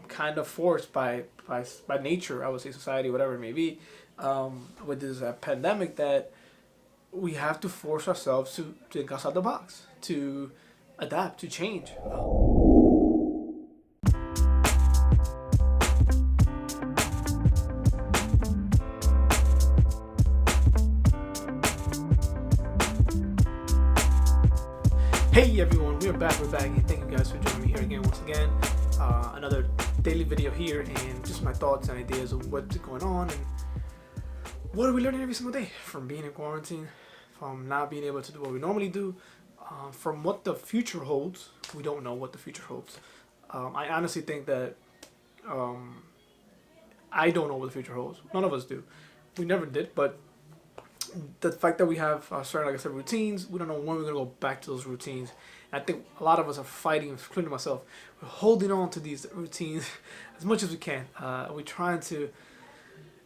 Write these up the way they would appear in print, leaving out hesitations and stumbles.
kind of forced by nature, I would say society, whatever it may be, with this pandemic, that we have to force ourselves to think outside the box, to adapt, to change. Hey everyone, we're back, and thank you guys for joining me here again, once again. Another daily video here, and just my thoughts and ideas of what's going on and what are we learning every single day from being in quarantine, from not being able to do what we normally do, from what the future holds. We don't know what the future holds. I honestly think that I don't know what the future holds. None of us do. We never did, but the fact that we have certain, like I said, routines, we don't know when we're going to go back to those routines. And I think a lot of us are fighting, including myself. We're holding on to these routines as much as we can. We're trying to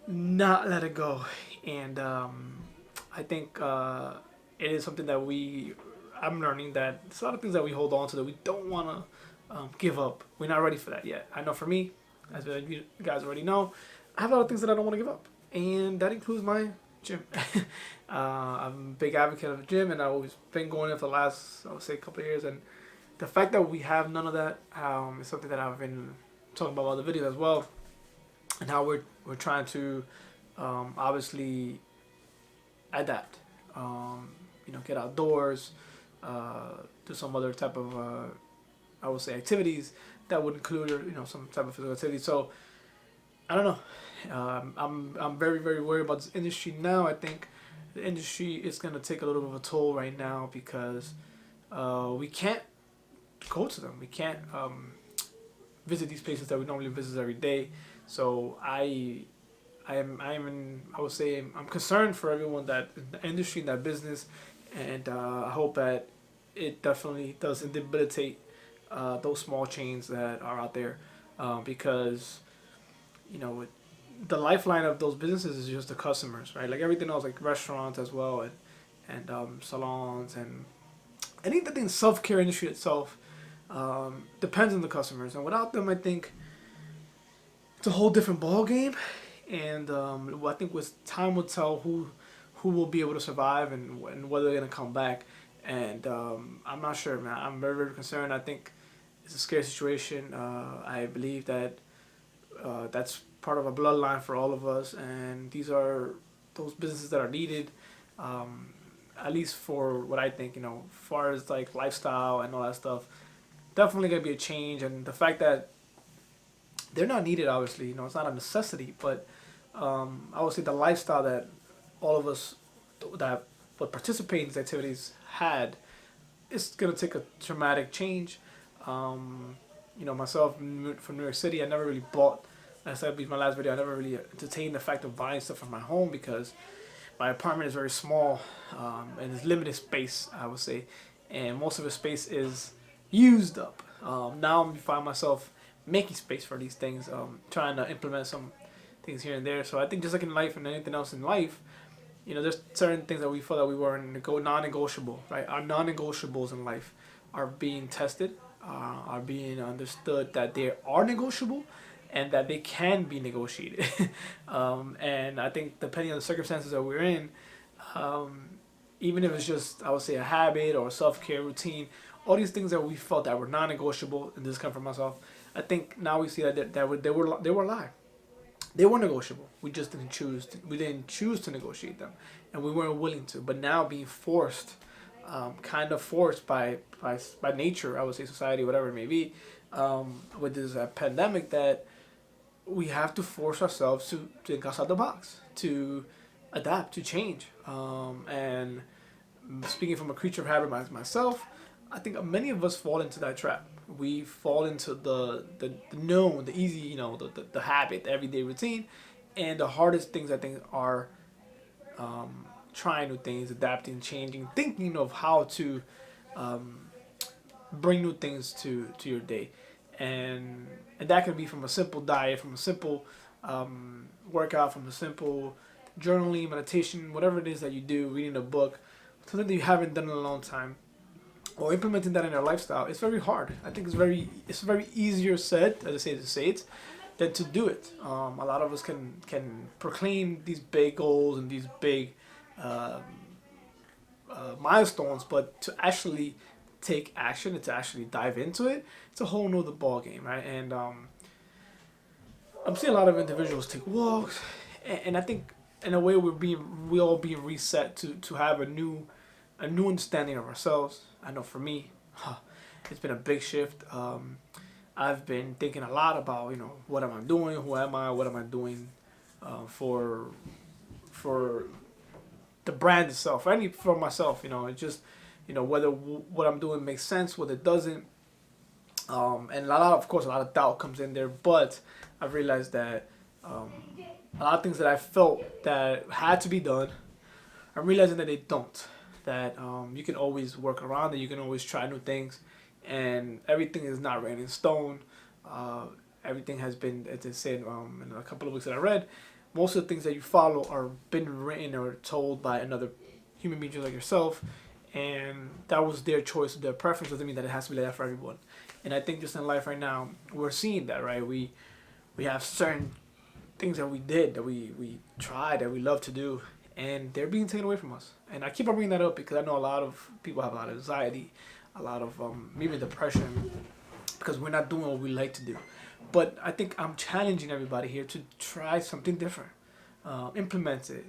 not let it go. And I think it is something that I'm learning that there's a lot of things that we hold on to that we don't want to give up. We're not ready for that yet. I know for me, as you guys already know, I have a lot of things that I don't want to give up. And that includes my gym. I'm a big advocate of the gym, and I've always been going there for the last, I would say, couple of years. And the fact that we have none of that is something that I've been talking about in other videos as well, and how we're trying to obviously adapt. Get outdoors, do some other type of I would say activities that would include some type of physical activity. So I don't know. I'm very, very worried about this industry now. I think the industry is going to take a little bit of a toll right now because we can't go to them. We can't visit these places that we normally visit every day. So I would say I'm concerned for everyone that in the industry, in that business, and I hope that it definitely doesn't debilitate those small chains that are out there, because the lifeline of those businesses is just the customers, right? Like everything else, like restaurants as well, and salons, and anything self-care industry itself depends on the customers. And without them, I think it's a whole different ball game. And I think with time will tell who will be able to survive and whether they're gonna come back. And I'm not sure, man. I'm very, very concerned. I think it's a scary situation. I believe that that's part of a bloodline for all of us, and these are those businesses that are needed, at least for what I think, as far as like lifestyle and all that stuff. Definitely gonna be a change, and the fact that they're not needed, obviously, it's not a necessity, but I would say the lifestyle that all of us that would participate in these activities had, it's gonna take a dramatic change. Myself from New York City, I never really bought. As I said in my last video, I never really entertained the fact of buying stuff from my home because my apartment is very small, and it's limited space, I would say, and most of the space is used up. Now I find myself making space for these things, trying to implement some things here and there. So I think just like in life and anything else in life, there's certain things that we feel that we were non-negotiable, right? Our non-negotiables in life are being tested, are being understood that they are negotiable, and that they can be negotiated. And I think depending on the circumstances that we're in, even if it's just, I would say, a habit or a self-care routine, all these things that we felt that were non-negotiable, and this comes from myself, I think now we see that they were a lie. They were negotiable. We just didn't choose. We didn't choose to negotiate them, and we weren't willing to. But now being forced, kind of forced by nature, I would say society, whatever it may be, with this pandemic, that we have to force ourselves to think outside the box, to adapt, to change. And speaking from a creature of habit myself, I think many of us fall into that trap. We fall into the known, the easy, the habit, the everyday routine. And the hardest things, I think, are trying new things, adapting, changing, thinking of how to bring new things to your day. And that can be from a simple diet, from a simple workout, from a simple journaling, meditation, whatever it is that you do, reading a book, something that you haven't done in a long time. or implementing that in their lifestyle, it's very hard. I think it's very easier said, as I say, to say it, than to do it. A lot of us can proclaim these big goals and these big uh, milestones, but to actually take action and to actually dive into it, it's a whole nother ball game, right? And I'm seeing a lot of individuals take walks, and I think in a way we all being reset to have a new understanding of ourselves. I know for me, it's been a big shift. I've been thinking a lot about, what am I doing, who am I, what am I doing for the brand itself, I need for myself. It's just, whether what I'm doing makes sense, whether it doesn't. And of course, a lot of doubt comes in there, but I've realized that a lot of things that I felt that had to be done, I'm realizing that they don't. That you can always work around it, you can always try new things, and everything is not written in stone. Everything has been, as I said in a couple of books that I read, most of the things that you follow are been written or told by another human being just like yourself, and that was their choice, their preference. Doesn't mean that it has to be like that for everyone. And I think just in life right now, we're seeing that, right? We have certain things that we did, that we tried, that we love to do, and they're being taken away from us. And I keep on bringing that up because I know a lot of people have a lot of anxiety, a lot of maybe depression, because we're not doing what we like to do. But I think I'm challenging everybody here to try something different, implement it,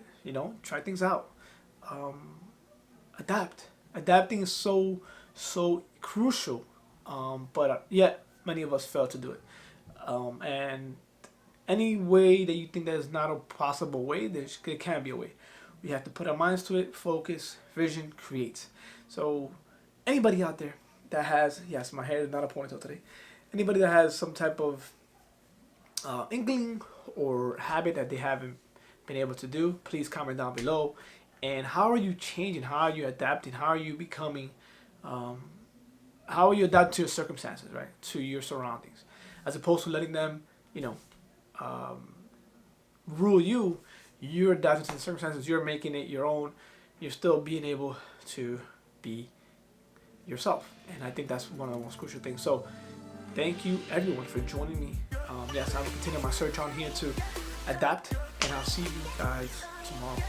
try things out, adapt. Adapting is so crucial, but yet many of us fail to do it. And any way that you think that is not a possible way, there can be a way. We have to put our minds to it, focus, vision, create. So anybody out there that has, yes, my hair is not a ponytail today. Anybody that has some type of inkling or habit that they haven't been able to do, please comment down below. And how are you changing? How are you adapting? How are you becoming? How are you adapting to your circumstances, right? To your surroundings, as opposed to letting them, rule you. You're adapting to the circumstances. You're making it your own. You're still being able to be yourself, and I think that's one of the most crucial things. So, thank you everyone for joining me. Yes, I will continue my search on here to adapt, and I'll see you guys tomorrow.